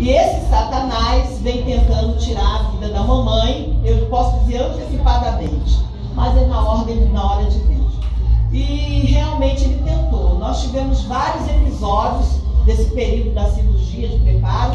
E esse Satanás vem tentando tirar a vida da mamãe, eu posso dizer antecipadamente, mas é na hora de Deus. E realmente ele tentou. Nós tivemos vários episódios desse período da cirurgia de preparo,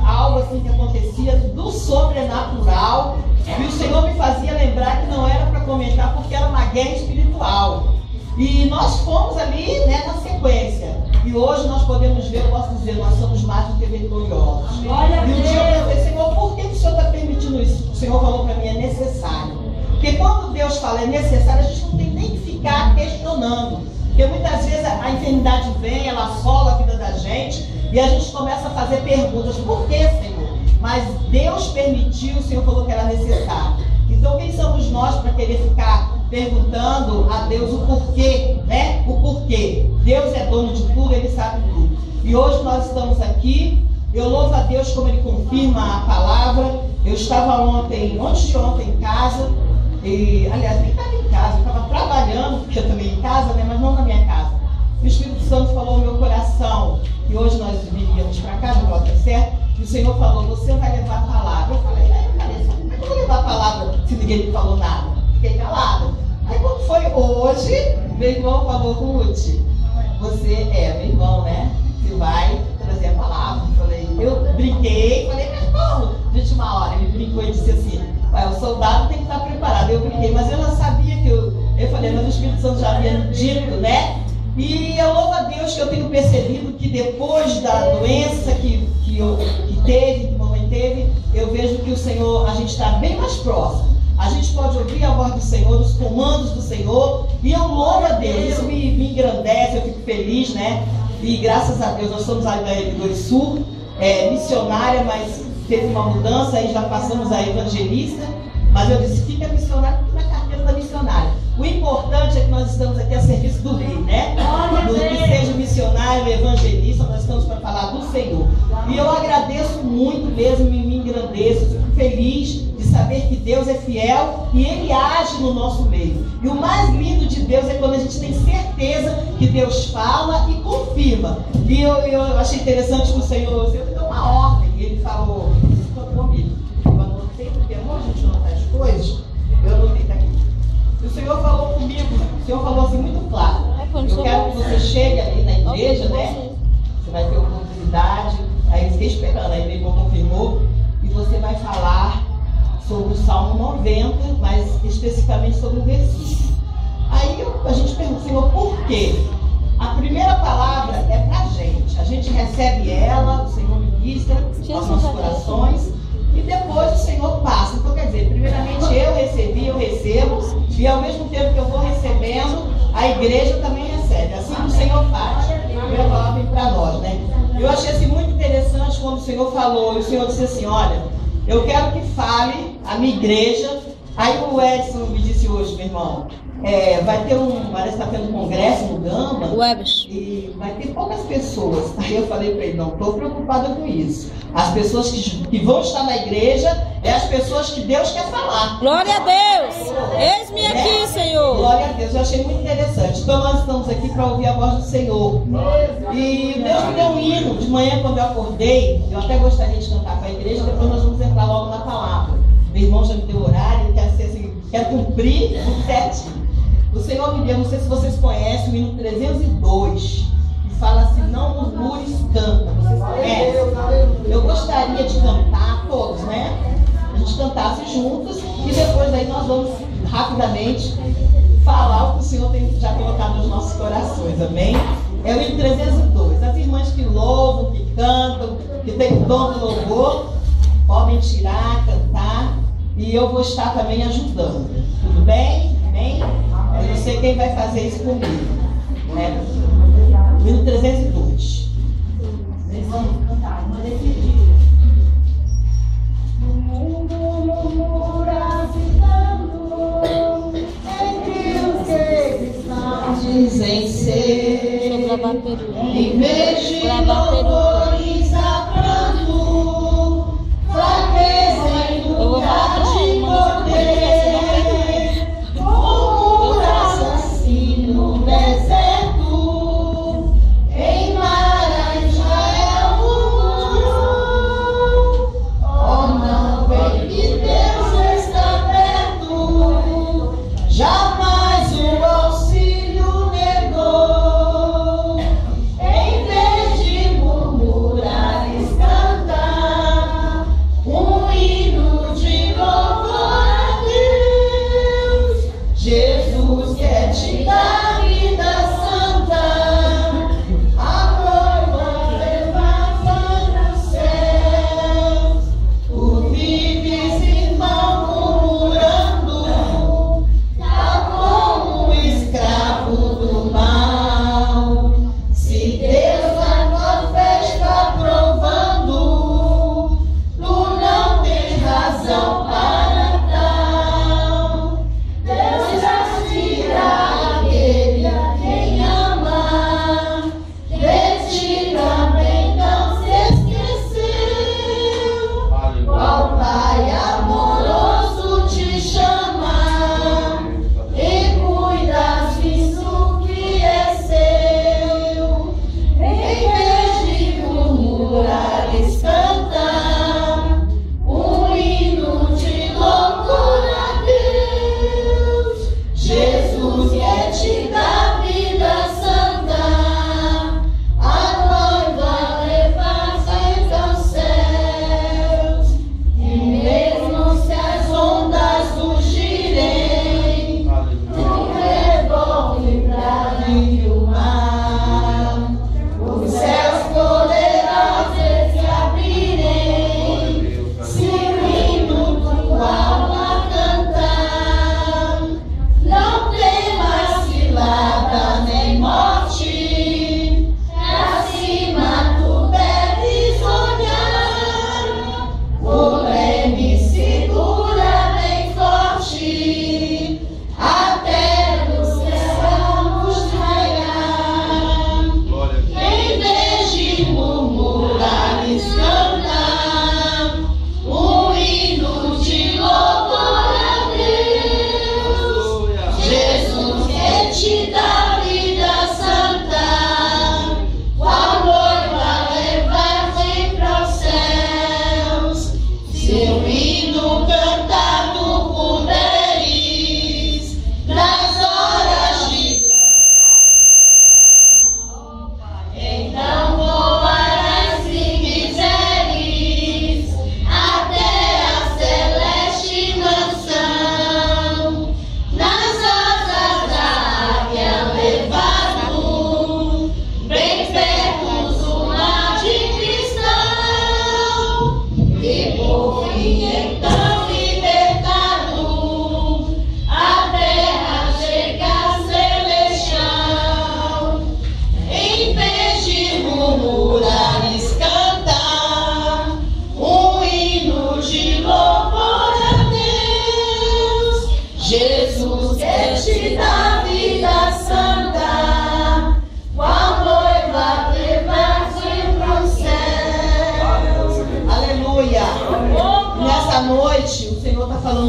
algo assim que acontecia do sobrenatural, e o Senhor me fazia lembrar que não era para comentar porque era uma guerra espiritual. E nós fomos ali, né, na sequência. E hoje nós podemos ver, eu posso dizer, nós somos mais do que vitoriosos. E um dia eu pensei, Senhor, por que o Senhor está permitindo isso? O Senhor falou para mim, é necessário. Porque quando Deus fala é necessário, a gente não tem nem que ficar questionando. Porque muitas vezes a enfermidade vem, ela assola a vida da gente, e a gente começa a fazer perguntas. Por que, Senhor? Mas Deus permitiu, o Senhor falou que era necessário. Então quem somos nós para querer ficar perguntando a Deus o porquê, né? O porquê. Deus é dono de tudo, Ele sabe tudo. E hoje nós estamos aqui, eu louvo a Deus como Ele confirma a palavra. Eu estava antes de ontem em casa, e aliás, nem estava em casa, eu estava trabalhando, porque eu também em casa, né? Mas não na minha casa. E o Espírito Santo falou no meu coração, e hoje nós viríamos para cá, já está certo, e o Senhor falou, você vai levar a palavra. Eu falei, como é que eu vou levar a palavra se ninguém me falou nada? Fiquei calada. Aí quando foi hoje, meu irmão falou, Ruth, você meu irmão, né? Você vai trazer a palavra. Eu brinquei, falei, mas como? De última hora, ele brincou e disse assim, o soldado tem que estar preparado. Eu brinquei, mas eu já sabia que eu falei, mas o Espírito Santo já havia dito, né? E eu louvo a Deus que eu tenho percebido que depois da doença que mamãe teve, eu vejo que o Senhor, a gente está bem mais próximo. A gente pode ouvir a voz do Senhor, os comandos do Senhor, e eu louvo a Deus. Isso me engrandece, eu fico feliz, né? E graças a Deus, nós somos aí da Evidores Sul, missionária, mas teve uma mudança, aí já passamos a evangelista, mas eu disse, fica missionária, fica na carteira da missionária. O importante é que nós estamos aqui a serviço do Rei, né? No que seja missionário, evangelista, nós estamos para falar do Senhor. E eu agradeço muito mesmo, me engrandeço, fico feliz de saber que Deus é fiel e Ele age no nosso meio. E o mais lindo de Deus é quando a gente tem certeza que Deus fala e confirma. E eu achei interessante que o Senhor deu uma ordem, e Ele falou, comigo, eu anotei, porque a gente anotar as coisas, eu anotei daqui. E o Senhor falou comigo, o Senhor falou assim muito claro, eu quero que você chegue ali na igreja, né? Você vai ter oportunidade, aí eu fiquei esperando, aí meu irmão confirmou, e você vai falar sobre o Salmo 90, mas especificamente sobre o versículo. Aí a gente pergunta, Senhor, por quê? A primeira palavra é para a gente recebe ela, o Senhor ministra aos nossos corações, e depois o Senhor passa. Então, quer dizer, primeiramente eu recebo, e ao mesmo tempo que eu vou recebendo, a igreja também recebe. Assim que o Senhor faz. A primeira palavra vem para nós, né? Eu achei assim muito interessante quando o Senhor falou, e o Senhor disse assim, olha, eu quero que fale a minha igreja. Aí o Edson me disse hoje, meu irmão, parece que está tendo um congresso no Gama, e vai ter poucas pessoas. Aí eu falei para ele, não estou preocupada com isso. As pessoas que vão estar na igreja é as pessoas que Deus quer falar. Glória a Deus! Eis-me aqui, Senhor! Glória a Deus, eu achei muito interessante. Então nós estamos aqui para ouvir a voz do Senhor. E Deus me deu um hino de manhã quando eu acordei. Eu até gostaria de cantar para a igreja, depois nós vamos entrar logo na palavra. Meu irmão já me deu horário, eu quero ser assim, quero cumprir o certinho. O Senhor me deu, não sei se vocês conhecem, o hino 302, que fala assim, não murmures, canta. Vocês conhecem? Eu gostaria de cantar, todos, né? A gente cantasse juntos, e depois daí nós vamos rapidamente falar o que o Senhor tem já colocado nos nossos corações, amém? É o hino 302. As irmãs que louvam, que cantam, que têm o dom do louvor, podem tirar, cantar, e eu vou estar também ajudando. Tudo bem? Amém? Eu não sei quem vai fazer isso comigo. Né? Hino 302. Vocês vão cantar, uma decidida. No mundo murmura citando, entre os que estão dizem ser, em vez de louvores a pranto, fraqueza em lugar de poder. Assassino no deserto, em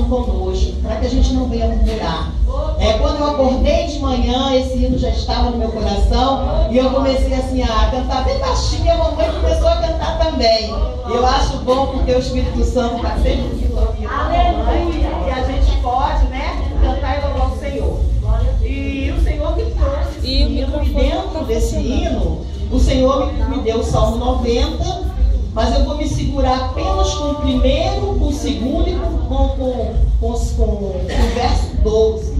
falando conosco, para que a gente não venha murmurar. Quando eu acordei de manhã, esse hino já estava no meu coração e eu comecei assim a cantar bem baixinho, e a mamãe começou a cantar também. Eu acho bom porque o Espírito Santo está sempre em sintonia com a mamãe e a gente pode, né, cantar e louvar o Senhor. E o Senhor me trouxe esse hino, e dentro desse hino, o Senhor me deu o Salmo 90, mas eu vou me segurar apenas com o primeiro, com o segundo e com o verso 12.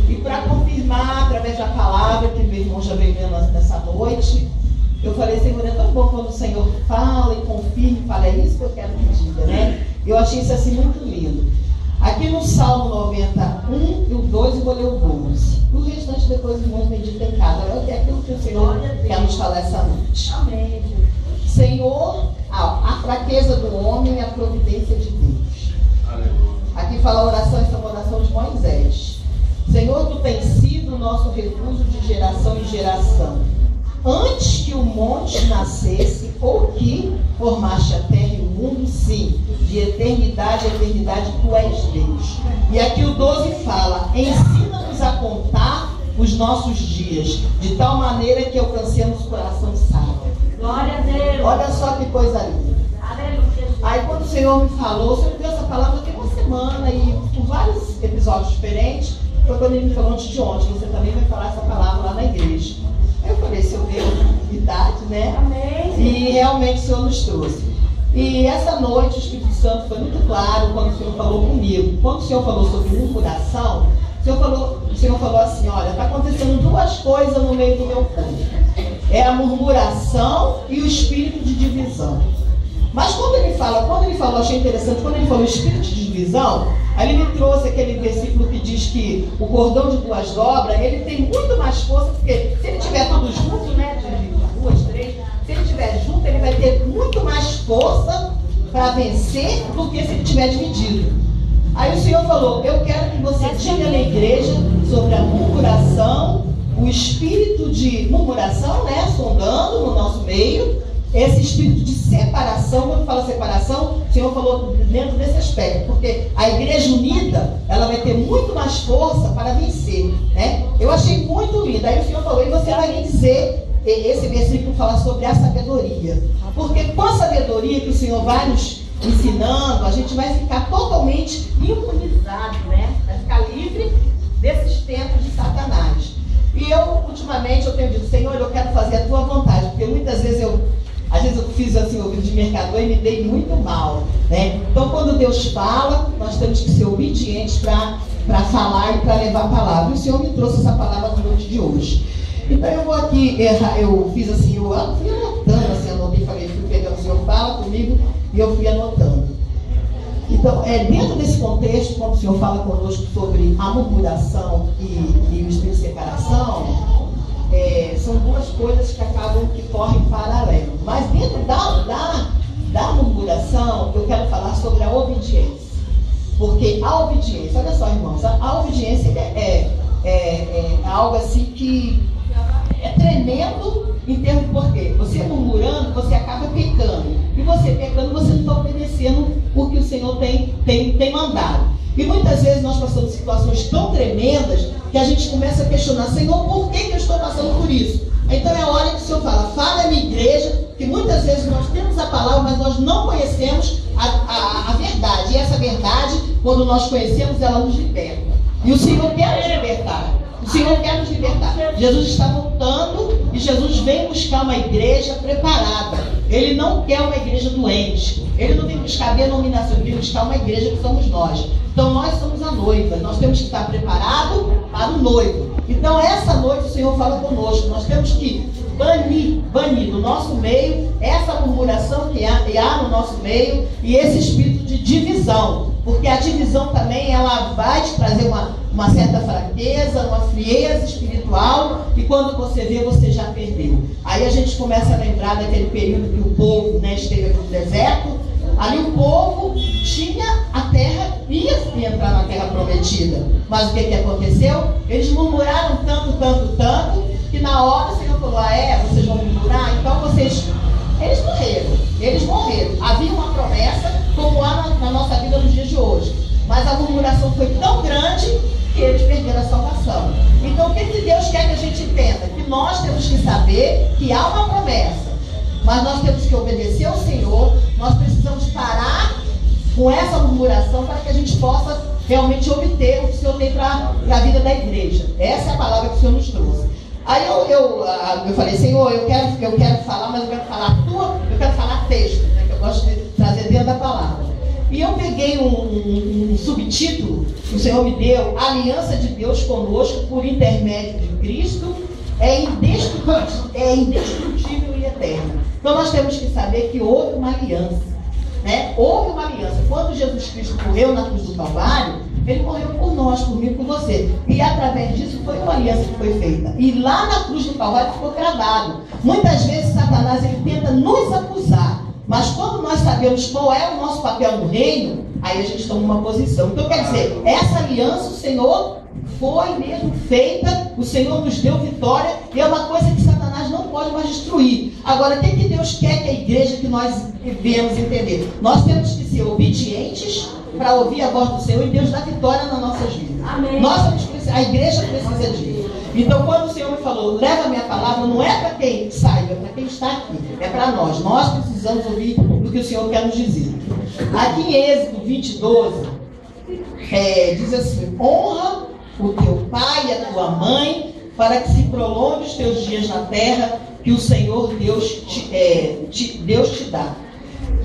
E para confirmar, através da palavra que meu irmão já veio vendo nessa noite, eu falei, Senhor, é tão bom quando o Senhor fala e confirma e fala, é isso que eu quero que diga, né? Eu achei isso assim muito lindo. Aqui no Salmo 91 e o 2 eu vou ler o 12. O restante depois os irmãos meditam em casa. É aquilo que o Senhor quer nos falar essa noite. Amém. Senhor, a fraqueza do homem e a providência de Deus. Aqui fala a oração, essa é uma oração de Moisés. Senhor, tu tens sido o nosso refúgio de geração em geração. Antes que o monte nascesse, ou que formaste a terra e o mundo, sim, de eternidade a eternidade, tu és Deus. E aqui o 12 fala, ensina-nos a contar os nossos dias, de tal maneira que alcancemos o coração sábio. Glória a Deus. Olha só que coisa linda. Aleluia. Aí quando o Senhor me falou, o Senhor me deu essa palavra tem uma semana e por vários episódios diferentes, foi quando ele me falou antes de ontem, você também vai falar essa palavra lá na igreja. Aí eu falei, Senhor, deu oportunidade, né? Amém. E realmente o Senhor nos trouxe. E essa noite o Espírito Santo foi muito claro quando o Senhor falou comigo. Quando o Senhor falou sobre murmuração, o Senhor falou assim, olha, está acontecendo duas coisas no meio do meu povo. É a murmuração e o espírito de divisão. Mas quando ele falou, achei interessante, quando ele falou espírito de divisão, aí ele me trouxe aquele versículo que diz que o cordão de duas dobras, ele tem muito mais força, porque se ele tiver tudo junto, né, de duas, três, se ele tiver junto, ele vai ter muito mais força para vencer do que se ele tiver dividido. Aí o Senhor falou, eu quero que você diga na igreja sobre a murmuração, o espírito de murmuração, né, sondando no nosso meio, esse espírito de separação. Quando fala separação, o Senhor falou dentro desse aspecto, porque a igreja unida, ela vai ter muito mais força para vencer, né? Eu achei muito lindo. Aí o Senhor falou, e você vai me dizer, esse versículo fala sobre a sabedoria, porque com a sabedoria que o Senhor vai nos ensinando, a gente vai ficar totalmente imunizado, né? Vai ficar livre desses tempos de Satanás. E eu, ultimamente, eu tenho dito, Senhor, eu quero fazer a tua vontade, porque muitas vezes eu fiz assim, ouvido de mercador e me dei muito mal, né? Então, quando Deus fala, nós temos que ser obedientes para falar e para levar a palavra. E o Senhor me trouxe essa palavra na noite de hoje. Então, eu vou aqui, eu fiz assim, eu fui anotando, assim, anotei, falei, fui pegando, o Senhor fala comigo, e eu fui anotando. Então, dentro desse contexto, quando o Senhor fala conosco sobre a murmuração e o espírito de separação, são duas coisas que acabam que correm paralelo. Mas dentro da murmuração, eu quero falar sobre a obediência. Porque a obediência, olha só, irmãos, a obediência é algo assim que é tremendo em termos de porquê. Você murmurando, você acaba pecando. E você pecando, você não está obedecendo o que o Senhor tem mandado. E muitas vezes nós passamos situações tão tremendas que a gente começa a questionar, Senhor, por que eu estou passando por isso? Então é a hora que o Senhor fala à minha igreja, que muitas vezes nós temos a palavra, mas nós não conhecemos a verdade. E essa verdade, quando nós conhecemos, ela nos liberta. E o Senhor quer nos libertar. O Senhor quer nos libertar. Jesus está voltando e Jesus vem buscar uma igreja preparada. Ele não quer uma igreja doente. Ele não vem buscar denominação, ele vem buscar uma igreja que somos nós. Então nós somos a noiva. Nós temos que estar preparados para o noivo. Então essa noite o Senhor fala conosco. Nós temos que banir do nosso meio essa murmuração que há no nosso meio e esse espírito de divisão. Porque a divisão também ela vai te trazer uma certa fraqueza, uma frieza espiritual, e quando você vê, você já perdeu. Aí a gente começa a lembrar daquele período que o povo, né, esteve no deserto. Ali o povo tinha a terra, ia entrar na terra prometida. Mas o que aconteceu? Eles murmuraram tanto, que na hora o Senhor falou, vocês vão murmurar? Então eles morreram. Havia uma promessa, como há na nossa vida nos dias de hoje. Mas mas a murmuração foi tão grande que eles perderam a salvação. Então o que Deus quer que a gente entenda? Que nós temos que saber que há uma promessa, mas nós temos que obedecer ao Senhor. Nós precisamos parar com essa murmuração para que a gente possa realmente obter o que o Senhor tem para a vida da igreja. Essa é a palavra que o Senhor nos trouxe. Aí eu falei, Senhor, eu quero falar, mas eu quero falar texto, né, que eu gosto de trazer dentro da palavra. E eu peguei um subtítulo que o Senhor me deu: Aliança de Deus conosco por intermédio de Cristo é indestrutível e eterna. Então nós temos que saber que houve uma aliança, né? Houve uma aliança. Quando Jesus Cristo morreu na cruz do Calvário, Ele morreu por nós, por mim, por você. E através disso foi uma aliança que foi feita. E lá na cruz do Calvário ficou gravado. Muitas vezes Satanás ele tenta nos acusar. Mas quando nós sabemos qual é o nosso papel no reino, aí a gente toma uma posição. Então quer dizer, essa aliança o Senhor foi mesmo feita, o Senhor nos deu vitória, e é uma coisa que Satanás não pode mais destruir. Agora, o que Deus quer que a igreja, que nós devemos entender? Nós temos que ser obedientes para ouvir a voz do Senhor, e Deus dá vitória nas nossas vidas. Amém. A igreja precisa disso. Então, quando o Senhor me falou, leva a minha palavra, não é para quem saiba, é para quem está aqui, é para nós. Nós precisamos ouvir o que o Senhor quer nos dizer. Aqui em Êxodo 20:12, diz assim: honra o teu pai e a tua mãe, para que se prolongue os teus dias na terra que o Senhor Deus te dá.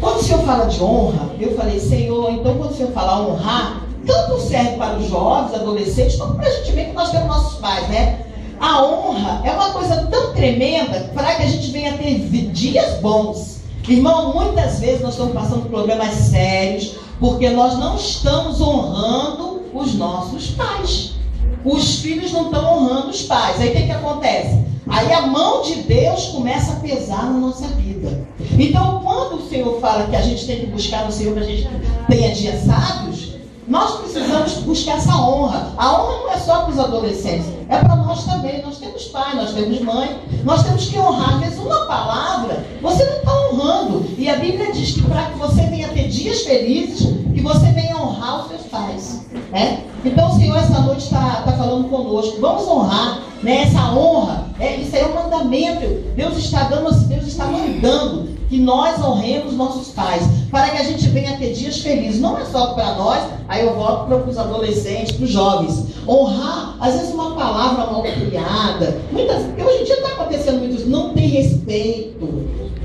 Quando o Senhor fala de honra, eu falei, Senhor, então quando o Senhor fala honrar, tanto serve para os jovens, adolescentes, como para a gente ver que nós temos nossos pais, né? A honra é uma coisa tão tremenda para que a gente venha ter dias bons. Irmão, muitas vezes nós estamos passando por problemas sérios, porque nós não estamos honrando os nossos pais. Os filhos não estão honrando os pais. Aí o que acontece? Aí a mão de Deus começa a pesar na nossa vida. Então, quando o Senhor fala que a gente tem que buscar no Senhor para a gente tenha dias sábios, nós precisamos buscar essa honra. A honra não é só para os adolescentes, é para nós também. Nós temos pai, nós temos mãe, nós temos que honrar. Às vezes uma palavra você não está honrando. E a Bíblia diz que para que você venha ter dias felizes, que você venha honrar os seus pais, né? Então o Senhor essa noite está falando conosco. Vamos honrar, né? Essa honra, isso aí é um mandamento. Deus está mandando que nós honremos nossos pais, para que a gente venha ter dias felizes. Não é só para nós, aí eu volto para os adolescentes, para os jovens. Honrar, às vezes uma palavra mal criada, porque hoje em dia está acontecendo muito isso, não tem respeito.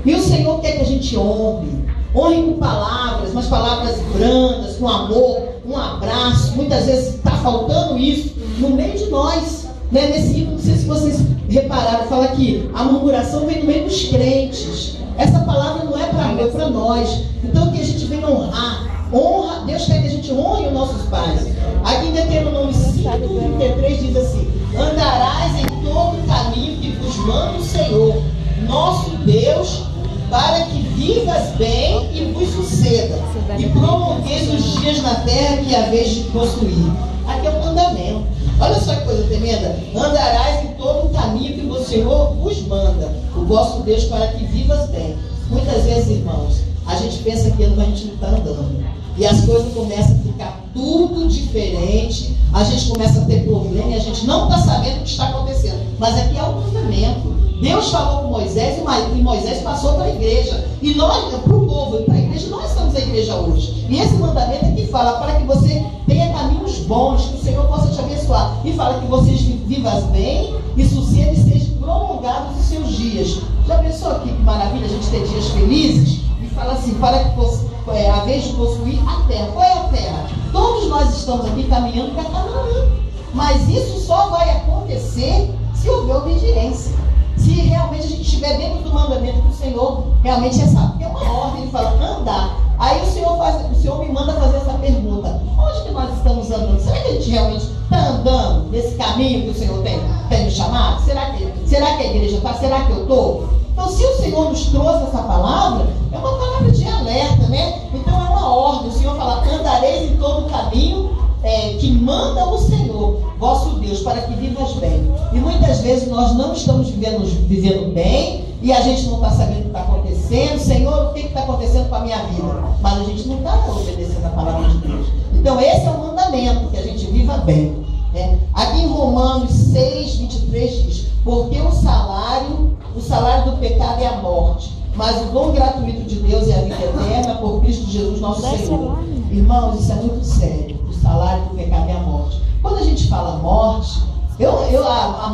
E o Senhor quer que a gente honre com palavras, mas palavras brandas, com amor, um abraço. Muitas vezes está faltando isso no meio de nós, né? Nesse livro, não sei se vocês repararam, fala que a murmuração vem no meio dos crentes. Essa palavra não é para nós. Então que a gente venha honrar. Honra, Deus quer que a gente honre os nossos pais. Aqui em Deuteronômio 5:33 diz assim: andarás em todo o caminho que vos manda o Senhor, nosso Deus, para que vivas bem e vos suceda, e prolongueis os dias na terra que haveis de possuir. Aqui é o mandamento. Olha só que coisa tremenda. Andarás em todo o caminho que o Senhor vos manda, o vosso Deus, para que vivas bem. Muitas vezes, irmãos, a gente pensa que a gente não está andando. E as coisas começam a ficar tudo diferente. A gente começa a ter problema e a gente não está sabendo o que está acontecendo. Mas aqui é o mandamento. Deus falou com Moisés e Moisés passou para a igreja. E nós, para o povo e para a igreja, nós estamos a igreja hoje. E esse mandamento é que fala para que você tenha caminhos bons, que o Senhor possa te abençoar. E fala que vocês vivas bem e suceda e sejam prolongados os seus dias. Já pensou aqui que maravilha a gente ter dias felizes? E fala assim, para que a vez de possuir a terra. Qual é a terra? Todos nós estamos aqui caminhando para Canaã. Mas isso só vai acontecer se houver obediência. Se realmente a gente estiver dentro do mandamento que o Senhor realmente é sábio. Porque é uma ordem, ele fala, andar. Aí o Senhor me manda fazer essa pergunta. Onde que nós estamos andando? Será que a gente realmente está andando nesse caminho que o Senhor tem me chamado? Será que a igreja está? Será que eu estou? Então, se o Senhor nos trouxe essa palavra, é uma palavra de alerta, né? Então, é uma ordem. O Senhor fala, andareis em todo o caminho que manda o Senhor, vosso Deus, para que vivas bem. E muitas vezes nós não estamos vivendo bem, e a gente não está sabendo o que está acontecendo. Senhor, o que está acontecendo com a minha vida? Mas a gente não está obedecendo a palavra de Deus. Então esse é o mandamento, que a gente viva bem. Aqui em Romanos 6, 23 diz: porque o salário do pecado é a morte, mas o dom gratuito de Deus é a vida eterna por Cristo Jesus nosso Senhor. Irmãos, isso é muito sério. O salário do pecado é a morte. Quando a gente fala morte,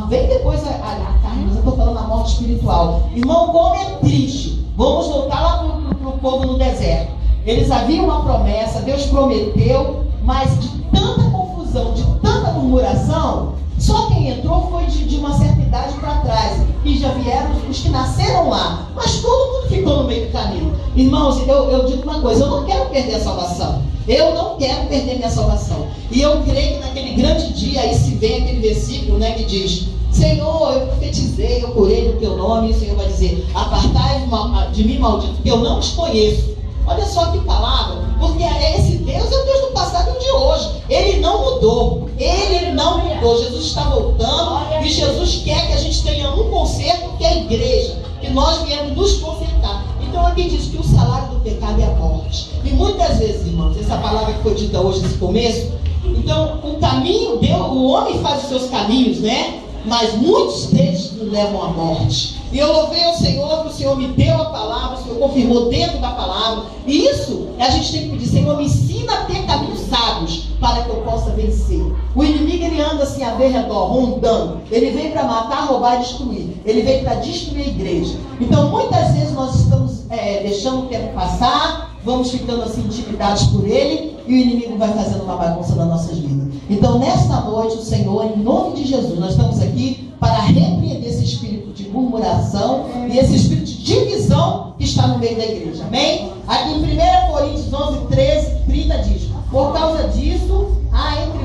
vem depois a carne, mas eu estou falando a morte espiritual. Irmão, como é triste. Vamos voltar lá para o povo no deserto. Eles haviam uma promessa, Deus prometeu, mas de tanta confusão, de tanta murmuração, só quem entrou foi de uma certa idade para trás, e já vieram os que nasceram lá, mas todo mundo ficou no meio do caminho. Irmãos, eu digo uma coisa: eu não quero perder a salvação. Eu não quero perder minha salvação. E eu creio que naquele grande dia, aí se vem aquele versículo, né, que diz: Senhor, eu profetizei, eu curei no teu nome. E o Senhor vai dizer: apartai de mim, maldito, que eu não te conheço. Olha só que palavra, porque esse Deus é o Deus do passado e de hoje. Ele não mudou. Ele não mudou. Jesus está voltando, e Jesus quer que a gente tenha um conserto, que é a igreja, que nós viemos nos consertar. Então aqui diz que o salário do pecado é a morte. E muitas vezes, irmãos, essa palavra que foi dita hoje nesse começo, então o caminho, o homem faz os seus caminhos, né? Mas muitos deles nos levam à morte. E eu louvei ao Senhor, que o Senhor me deu a palavra, o Senhor confirmou dentro da palavra. E isso a gente tem que pedir: Senhor, me ensina a ter caminhos sábios para que eu possa vencer. O inimigo, ele anda assim a ver redor, rondando. Ele vem para matar, roubar e destruir. Ele vem para destruir a igreja. Então muitas vezes nós estamos deixando o tempo passar, vamos ficando assim intimidados por ele, e o inimigo vai fazendo uma bagunça nas nossas vidas. Então nesta noite, o Senhor, em nome de Jesus, nós estamos aqui para repreender esse espírito de murmuração e esse espírito de divisão que está no meio da igreja. Amém? Aqui em 1 Coríntios 11, 13, 30 diz: por causa disso, há entre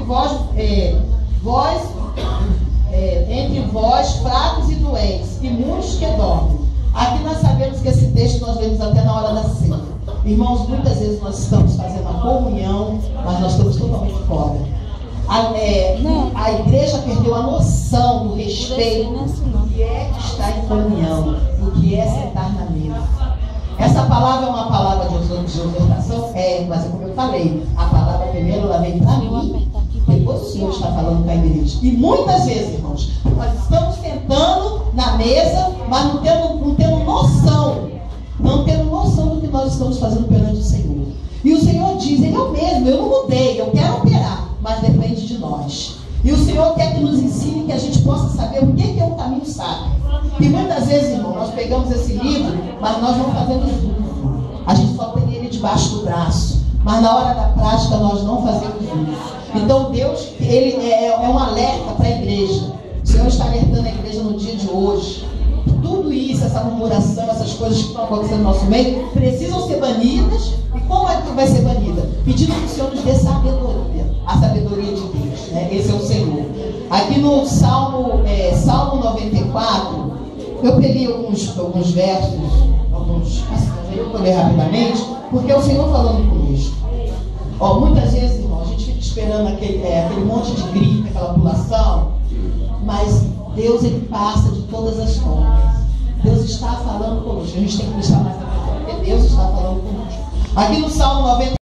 vós fracos e doentes, e muitos que dormem. Aqui nós sabemos que esse texto nós lemos até na hora da ceia. Irmãos, muitas vezes nós estamos fazendo a comunhão, mas nós estamos totalmente fora. A igreja perdeu a noção do respeito do que é estar em comunhão, do que é sentar na mesa. Essa palavra é uma palavra de exortação? Mas é como eu falei, a palavra primeiro ela vem para mim, depois o Senhor está falando com a igreja. E muitas vezes, irmãos, nós estamos sentando na mesa, mas não tendo noção do que nós estamos fazendo perante o Senhor. E o Senhor diz: eu mesmo, eu não mudei, eu quero operar, mas depende de nós. E o Senhor quer que nos ensine, que a gente possa saber o que é o caminho sábio. E muitas vezes, irmão, nós pegamos esse livro, mas nós não fazemos uso. A gente só tem ele debaixo do braço, mas na hora da prática nós não fazemos uso. Então Deus, ele é um alerta para a igreja. O Senhor está alertando a igreja no dia de hoje. Tudo isso, essa murmuração, essas coisas que estão acontecendo no nosso meio, precisam ser banidas. E como é que vai ser banida? Pedindo que o Senhor nos dê sabedoria, a sabedoria de Deus, né? Esse é o Senhor. Aqui no Salmo 94, eu peguei alguns versos, eu vou ler rapidamente, porque é o Senhor falando conosco. Muitas vezes, irmão, a gente fica esperando aquele monte de grito, aquela pulação, mas Deus, ele passa de todas as formas. Deus está falando conosco. A gente tem que prestar mais atenção, porque Deus está falando conosco. Aqui no Salmo 94,